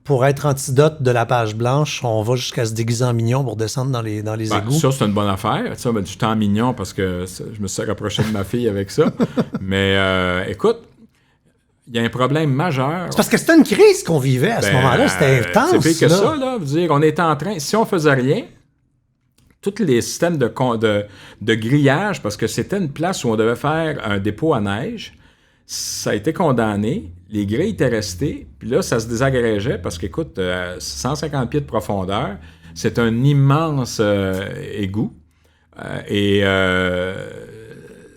pour être antidote de la page blanche, on va jusqu'à se déguiser en mignon pour descendre dans les égouts. Ça, c'est une bonne affaire. Ça, du temps mignon parce que je me suis rapproché de ma fille avec ça. Mais écoute, il y a un problème majeur. C'est parce que c'était une crise qu'on vivait à ce moment-là. C'était intense. C'est pire que ça, là. Dire, on était en train... Si on faisait rien, tous les systèmes de grillage, parce que c'était une place où on devait faire un dépôt à neige, ça a été condamné. Les grilles étaient restées, puis là, ça se désagrégeait parce qu'écoute, 150 pieds de profondeur, c'est un immense égout. Et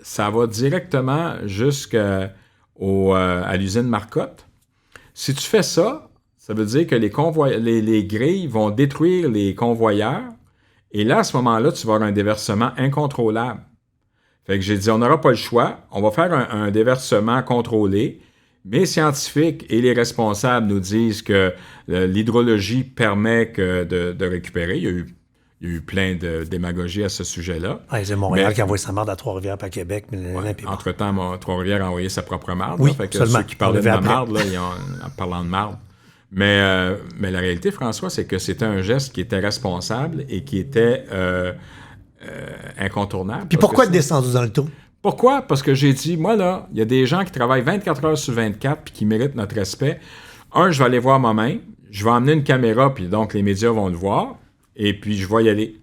ça va directement jusqu'à l'usine Marcotte. Si tu fais ça, ça veut dire que les grilles vont détruire les convoyeurs. Et là, à ce moment-là, tu vas avoir un déversement incontrôlable. Fait que j'ai dit, on n'aura pas le choix. On va faire un déversement contrôlé. Mes scientifiques et les responsables nous disent que l'hydrologie permet de récupérer. Il y a eu plein de démagogie à ce sujet-là. C'est Montréal qui a envoyé sa marde à Trois-Rivières pas Québec. Entre-temps, Trois-Rivières a envoyé sa propre marde. Oui, fait que seulement. Ceux qui parlaient de la marde, là, en parlant de marde. Mais la réalité, François, c'est que c'était un geste qui était responsable et qui était incontournable. Puis pourquoi être descendu dans le trou? Pourquoi? Parce que j'ai dit, moi, là, il y a des gens qui travaillent 24 heures sur 24 puis qui méritent notre respect. Je vais aller voir moi-même. Je vais emmener une caméra, puis donc les médias vont le voir. Et puis, je vais y aller.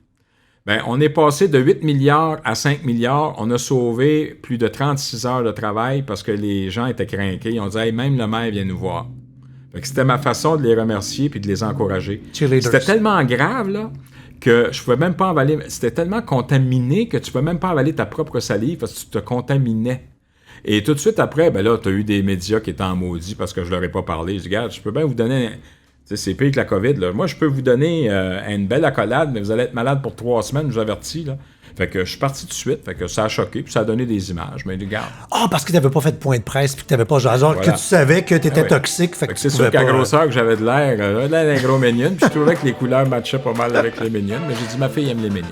On est passé de 8 milliards à 5 milliards. On a sauvé plus de 36 heures de travail parce que les gens étaient crainqués. Ils ont dit, hey, même le maire vient nous voir. Fait que c'était ma façon de les remercier puis de les encourager. C'était tellement grave, là, que je pouvais même pas avaler. C'était tellement contaminé que tu pouvais même pas avaler ta propre salive parce que tu te contaminais. Et tout de suite après, là, tu as eu des médias qui étaient en maudit parce que je leur ai pas parlé. Je dis, regarde, je peux bien vous donner... c'est pire que la COVID, là. Moi, je peux vous donner une belle accolade, mais vous allez être malade pour 3 semaines, je vous avertis, là. Fait que je suis parti tout de suite, fait que ça a choqué, puis ça a donné des images, mais regarde. Parce que tu n'avais pas fait de point de presse, puis que tu n'avais pas genre que tu savais que tu étais toxique, fait que c'est sûr qu'à grosseur que j'avais de l'air d'un gros minion, puis je trouvais que les couleurs matchaient pas mal avec les minions, mais j'ai dit, ma fille aime les minions.